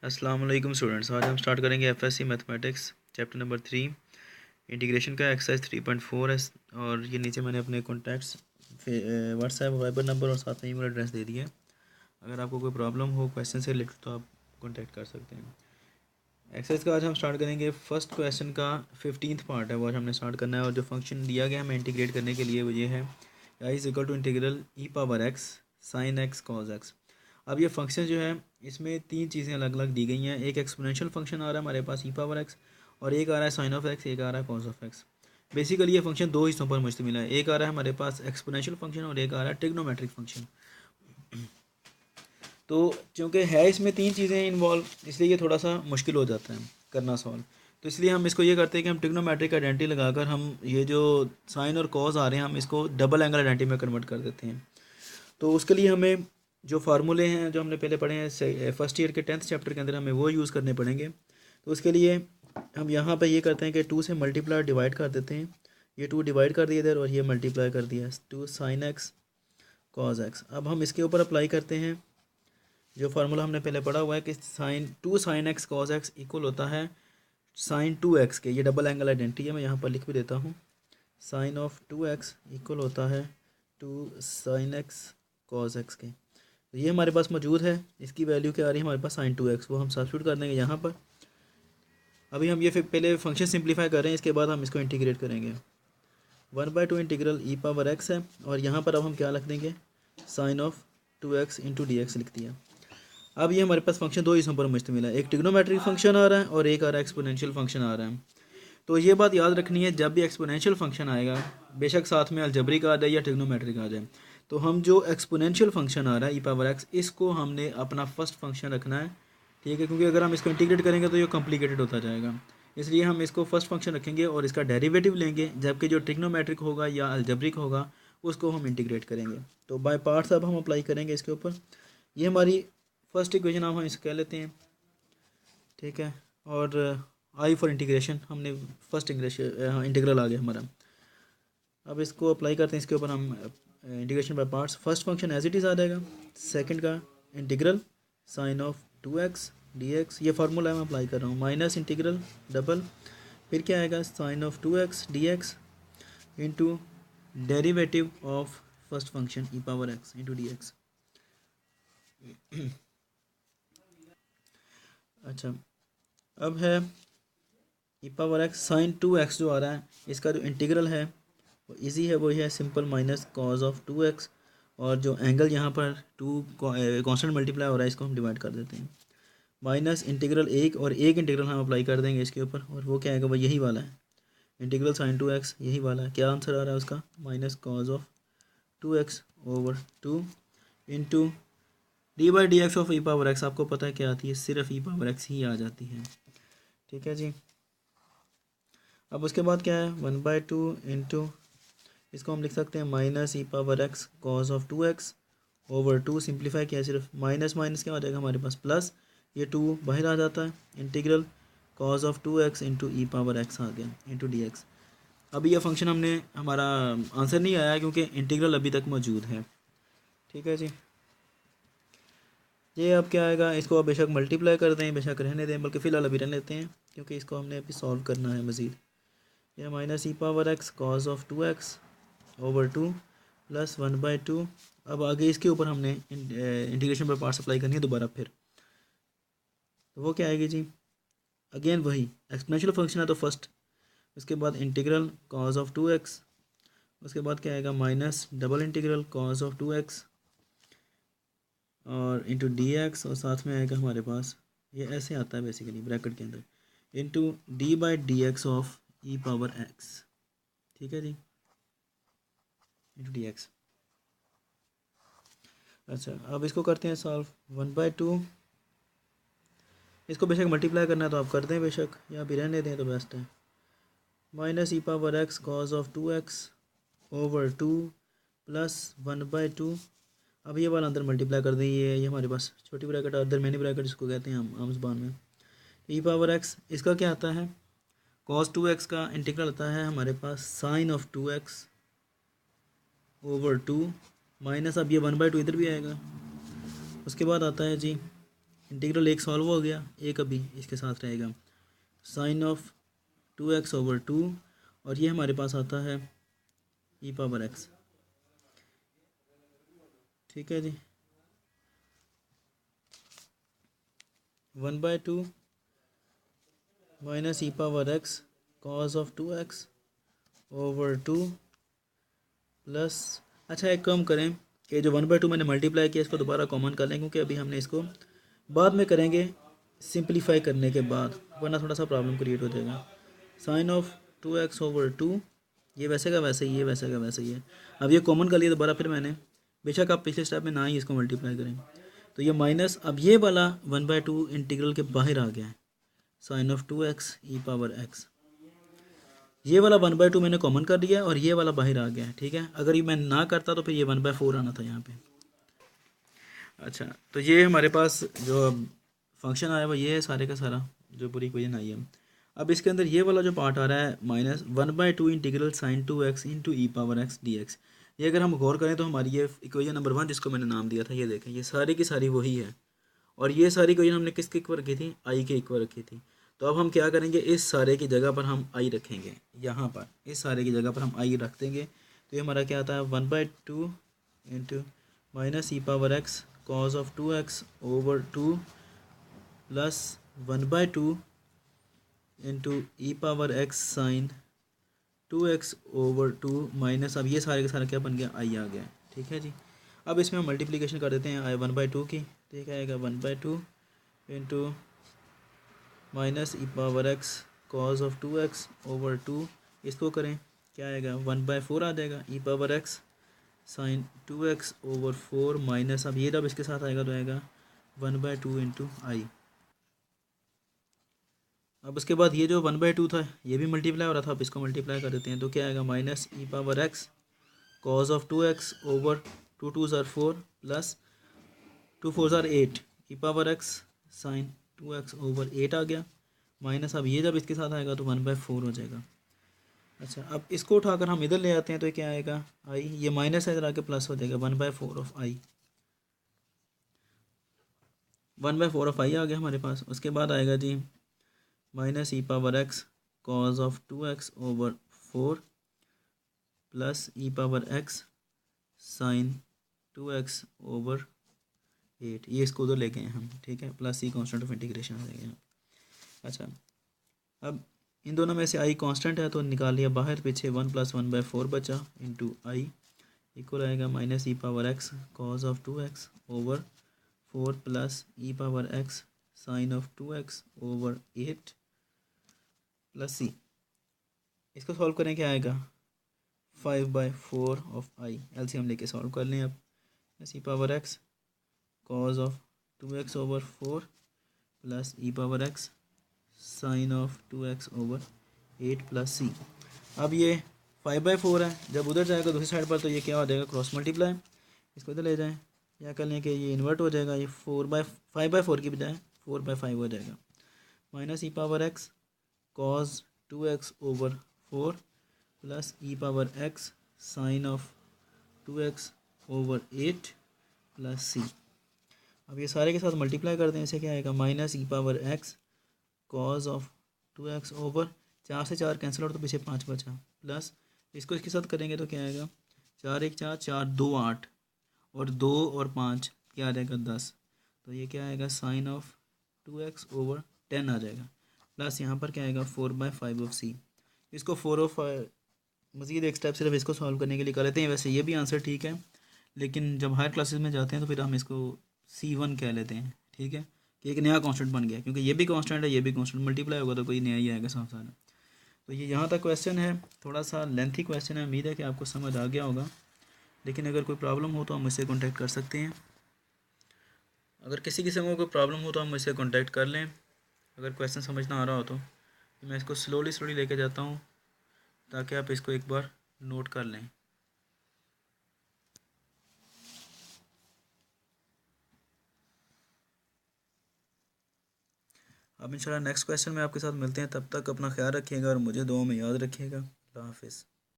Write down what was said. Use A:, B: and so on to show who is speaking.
A: अस्सलाम वालेकुम स्टूडेंट्स। आज हम स्टार्ट करेंगे FSc mathematics chapter number 3 integration का एक्सरसाइज 3.4 है। और ये नीचे मैंने अपने कॉन्टैक्ट्स व्हाट्सएप वाइबर नंबर और साथ में ईमेल एड्रेस दे दिया है। अगर आपको कोई प्रॉब्लम हो क्वेश्चन से रिलेटेड तो आप कॉन्टैक्ट कर सकते हैं। एक्सरसाइज का आज हम स्टार्ट करेंगे। फर्स्ट क्वेश्चन का 15th पार्ट है वो आज हमने स्टार्ट करना है। और जो फंक्शन दिया गया है हमें इंटीग्रेट करने के लिए वो ये है I is equal to integral e power x sine x cos x. अब ये फंक्शन जो है इसमें तीन चीज़ें अलग अलग दी गई हैं। एक एक्सपोनेंशियल फंक्शन आ रहा है हमारे पास ई पावर एक्स, और एक आ रहा है साइन ऑफ एक्स, एक आ रहा है कॉस ऑफ एक्स। बेसिकली ये फंक्शन दो हिस्सों पर मुश्तमिल है। एक आ रहा है हमारे पास एक्सपोनेंशियल फंक्शन और एक आ रहा है ट्रिग्नोमेट्रिक फंक्शन। तो चूँकि है इसमें तीन चीज़ें इन्वॉल्व, इसलिए ये थोड़ा सा मुश्किल हो जाता है करना सॉल्व। तो इसलिए हम इसको ये करते हैं कि हम ट्रिग्नोमेट्रिक आइडेंटिटी लगाकर हम ये जो साइन और कॉस आ रहे हैं हम इसको डबल एंगल आइडेंटिटी में कन्वर्ट कर देते हैं। तो उसके लिए हमें जो फार्मूले हैं जो हमने पहले पढ़े हैं फर्स्ट ईयर के 10th चैप्टर के अंदर हमें वो यूज़ करने पड़ेंगे। तो उसके लिए हम यहाँ पे ये करते हैं कि 2 से मल्टीप्लाई डिवाइड कर देते हैं। ये 2 डिवाइड कर दिया इधर और ये मल्टीप्लाई कर दिया 2 साइन एक्स कॉज एक्स। अब हम इसके ऊपर अप्लाई करते हैं जो फार्मूला हमने पहले पढ़ा हुआ है कि two sine x cos x equal होता है साइन 2x के। ये डबल एंगल आइडेंटिटी है, मैं यहाँ पर लिख भी देता हूँ। साइन ऑफ 2x इक्वल होता है 2 साइन एक्स कॉज एक्स के। तो ये हमारे पास मौजूद है। इसकी वैल्यू क्या आ रही है हमारे पास साइन 2x, वो हम सब्स्टिट्यूट कर देंगे यहाँ पर। अभी हम ये फिर पहले फंक्शन सिंप्लीफाई कर रहे हैं, इसके बाद हम इसको इंटीग्रेट करेंगे। 1/2 इंटीग्रल ई पावर एक्स है और यहाँ पर अब हम क्या लिख देंगे sine of 2x into d x लिख दिया। अब ये हमारे पास फंक्शन दो हिस्सों पर मुश्तमिल है, एक ट्रिग्नोमेट्रिक फंक्शन आ रहा है और एक आ रहा है एक्सपोनेंशियल फंक्शन आ रहा है। तो ये बात याद रखनी है, जब भी एक्सपोनेंशियल फंक्शन आएगा बेशक साथ में अलजेब्रिक आ जाए या ट्रिग्नोमेट्रिक आ जाए, तो हम जो एक्सपोनेंशियल फंक्शन आ रहा है ई पावर एक्स इसको हमने अपना फर्स्ट फंक्शन रखना है। ठीक है, क्योंकि अगर हम इसको इंटीग्रेट करेंगे तो ये कॉम्प्लिकेटेड होता जाएगा। इसलिए हम इसको फर्स्ट फंक्शन रखेंगे और इसका डेरिवेटिव लेंगे, जबकि जो ट्रिग्नोमेट्रिक होगा या अलजेब्रिक होगा उसको हम इंटीग्रेट करेंगे। तो बाय पार्ट्स अब हम अप्लाई करेंगे इसके ऊपर। ये हमारी फर्स्ट इक्वेशन हम इसे कह लेते हैं, ठीक है। और आई फॉर इंटीग्रेशन हमने फर्स्ट इंटीग्रल आ गया हमारा। अब इसको अप्लाई करते हैं इसके ऊपर हम integration by parts. First function as it is आ जाएगा, सेकंड का integral sine of 2x dx, ये फार्मूला मैं अप्लाई कर रहा हूँ, माइनस इंटीग्रल डबल, फिर क्या आएगा sine of 2x dx into derivative of first function e power x into d x. अच्छा, अब है ई पावर एक्स साइन 2x जो आ रहा है इसका जो इंटीग्रल है वो इजी है, वही है simple minus cos of 2x। और जो एंगल यहाँ पर टू कॉन्स्टेंट मल्टीप्लाई हो रहा है इसको हम डिवाइड कर देते हैं। माइनस इंटीग्रल एक और एक इंटीग्रल हम अप्लाई कर देंगे इसके ऊपर, और वो क्या आएगा वो यही वाला है इंटीग्रल साइन 2x, यही वाला है। क्या आंसर आ रहा है उसका minus cos of 2x over 2 into D by D x of E power x. आपको पता है क्या आती है, सिर्फ ई पावर एक्स ही आ जाती है। ठीक है जी। अब उसके बाद क्या है 1/2 इंटू, इसको हम लिख सकते हैं minus E power x cos of 2x over 2। Simplify किया सिर्फ माइनस माइनस क्या हो जाएगा हमारे पास प्लस, ये 2 बाहर आ जाता है, integral cos of 2x into e power x आ गया इंटू डी एक्स। अभी यह फंक्शन हमने हमारा आंसर नहीं आया क्योंकि इंटीग्रल अभी तक मौजूद है। ठीक है जी। ये अब क्या आएगा, इसको अब बेशक मल्टीप्लाई कर दें बेशक रहने दें, बल्कि फ़िलहाल अभी रहने देते हैं क्योंकि इसको हमने अभी सॉल्व करना है मज़ीद। यह minus E power x cos of 2x over 2 plus 1/2। अब आगे इसके ऊपर हमने इंटीग्रेशन पर पार्ट्स अप्लाई करनी है दोबारा फिर। तो वो क्या आएगी जी, अगेन वही एक्सपोनेंशियल फंक्शन है तो फर्स्ट, उसके बाद इंटीग्रल कॉज ऑफ 2x, उसके बाद क्या आएगा minus double integral cos of 2x और इंटू डी एक्स, और साथ में आएगा हमारे पास ये ऐसे आता है बेसिकली ब्रैकेट के अंदर into D by D x of E power x. ठीक है जी, इंटू डी एक्स। अच्छा, अब इसको करते हैं सॉल्व। 1/2, इसको बेशक मल्टीप्लाई करना है तो आप कर दें बेशक, या भी रहने दें तो बेस्ट है। Minus E power x cos of 2x over 2 plus 1/2। अब ये वाला अंदर मल्टीप्लाई कर दें, ये हमारे पास छोटी ब्रैकेट और अंदर मैनी ब्रैकेट इसको कहते हैं हम आम ज़बान में। ई पावर एक्स इसका क्या आता है, कॉस 2x का इंटीग्रल आता है हमारे पास sine of 2x over 2 minus, अब ये 1/2 इधर भी आएगा। उसके बाद आता है जी इंटीग्रल एक सॉल्व हो गया, एक अभी इसके साथ रहेगा साइन ऑफ 2x/2 और ये हमारे पास आता है e⁻x। ठीक है जी, 1/2 minus e⁻x cos of 2x/2 plus, अच्छा एक काम करें, ये जो 1/2 मैंने मल्टीप्लाई किया इसको दोबारा कॉमन कर लें, क्योंकि अभी हमने इसको बाद में करेंगे सिंप्लीफाई करने के बाद, वरना थोड़ा सा प्रॉब्लम क्रिएट हो जाएगा। साइन ऑफ 2x/2, ये वैसे का वैसे ही है, वैसे का वैसे ही है। अब ये कॉमन कर लिया दोबारा फिर मैंने, बेशक आप पिछले स्टेप में ना ही इसको मल्टीप्लाई करें, तो ये माइनस, अब ये वाला 1/2 इंटीग्रल के बाहर आ गया है, साइन ऑफ 2x e⁻x, ये वाला 1/2 मैंने कॉमन कर दिया और ये वाला बाहर आ गया है। ठीक है, अगर ये मैं ना करता तो फिर ये 1/4 आना था यहाँ पे। अच्छा, तो ये हमारे पास जो फंक्शन आया हुआ ये है सारे का सारा, जो पूरी इक्वेशन आई है। अब इसके अंदर ये वाला जो पार्ट आ रहा है minus 1/2 integral sine 2x into e⁻x dx, ये अगर हम गौर करें तो हमारी ये इक्वेशन नंबर 1 जिसको मैंने नाम दिया था, ये देखें ये सारी की सारी वही है, और ये सारी इक्वेशन हमने किसके इक्वल रखी थी, आई के इक्वल रखी थी। तो अब हम क्या करेंगे, इस सारे की जगह पर हम आई रखेंगे, यहाँ पर इस सारे की जगह पर हम आई रख देंगे, तो ये हमारा क्या आता है 1/2 into minus e⁻x cos of 2x/2 plus 1/2 into e⁻x sine 2x/2 minus, अब ये सारे का सारा क्या बन गया, आई आ गया। ठीक है जी, अब इसमें हम मल्टीप्लिकेशन कर देते हैं आई 1/2 की, तो ये क्या आएगा 1/2 into minus e⁻x cos of 2x/2, इसको करें क्या आएगा 1/4 आ जाएगा, e⁻x साइन 2x/4 माइनस, अब ये जब इसके साथ आएगा तो आएगा 1/2 इंटू आई। अब उसके बाद ये जो 1/2 था ये भी मल्टीप्लाई हो रहा था, अब इसको मल्टीप्लाई कर देते हैं, तो क्या आएगा minus e⁻x cos of 2x/2 2 ज़ार 4 प्लस 2 4 ज़ार 8 e⁻x साइन 2x/8 आ गया, माइनस, अब ये जब इसके साथ आएगा तो 1/4 हो जाएगा। अच्छा, अब इसको उठाकर हम इधर ले आते हैं तो क्या आएगा आई, ये माइनस है इधर आके प्लस हो जाएगा 1/4 ऑफ आई, 1/4 ऑफ आई आ गया हमारे पास। उसके बाद आएगा जी minus e⁻x cos of 2x/4 plus e⁻x sine 2x/8, ये इसको उधर ले गए हम। ठीक है, plus e constant of integration आ जाएगा। अच्छा, अब इन दोनों में से आई कांस्टेंट है तो निकाल लिया बाहर, पीछे 1 + 1/4 बचा इंटू आई इक्वल आएगा minus e⁻x cos of 2x/4 plus e⁻x sine of 2x/8 plus C, इसको सॉल्व करें क्या आएगा 5/4 ऑफ आई, एलसीएम लेके सॉल्व कर लें। अब e⁻x cos of 2x/4 plus e⁻x sine of 2x/8 plus C. अब ये 5/4 है, जब उधर जाएगा दूसरी साइड पर तो ये क्या हो जाएगा क्रॉस मल्टीप्लाई, इसको इधर ले जाएं, या कर लें कि ये इन्वर्ट हो जाएगा, ये 5/4 की बजाय 4/5 हो जाएगा, minus e⁻x cos 2x/4 plus e⁻x sine of 2x/8 plus C. अब ये सारे के साथ मल्टीप्लाई कर दें, इसे क्या आएगा minus e⁻x cos of 2x/, 4 से 4 कैंसिल आउट तो पीछे 5 बचा, प्लस इसको इसके साथ करेंगे तो क्या आएगा 4 1 4 4 2 8 और 2 और 5 क्या आ जाएगा 10, तो ये क्या आएगा साइन ऑफ 2x/10 आ जाएगा, प्लस यहाँ पर क्या आएगा 4/5 ऑफ सी। इसको 4/5 मज़ीद एक स्टेप सिर्फ इसको सॉल्व करने के लिए कर लेते हैं। वैसे ये भी आंसर ठीक है, लेकिन जब हायर क्लासेस में जाते हैं तो फिर हम इसको C1 कह लेते हैं। ठीक है, कि एक नया कांस्टेंट बन गया, क्योंकि ये भी कांस्टेंट है, ये भी कांस्टेंट, मल्टीप्लाई होगा तो कोई नया ही आएगा साथ साथ। तो ये यहाँ तक क्वेश्चन है, थोड़ा सा लेंथी क्वेश्चन है, उम्मीद है कि आपको समझ आ गया होगा। लेकिन अगर कोई प्रॉब्लम हो तो हम मुझसे कॉन्टैक्ट कर सकते हैं। अगर किसी किस्म का कोई प्रॉब्लम हो तो हम मुझसे कॉन्टैक्ट कर लें। अगर क्वेश्चन समझ ना आ रहा हो तो मैं इसको स्लोली लेके जाता हूँ, ताकि आप इसको एक बार नोट कर लें। अब इंशाल्लाह नेक्स्ट क्वेश्चन में आपके साथ मिलते हैं, तब तक अपना ख्याल रखिएगा और मुझे दुआ में याद रखिएगा। अल्लाह हाफिज़।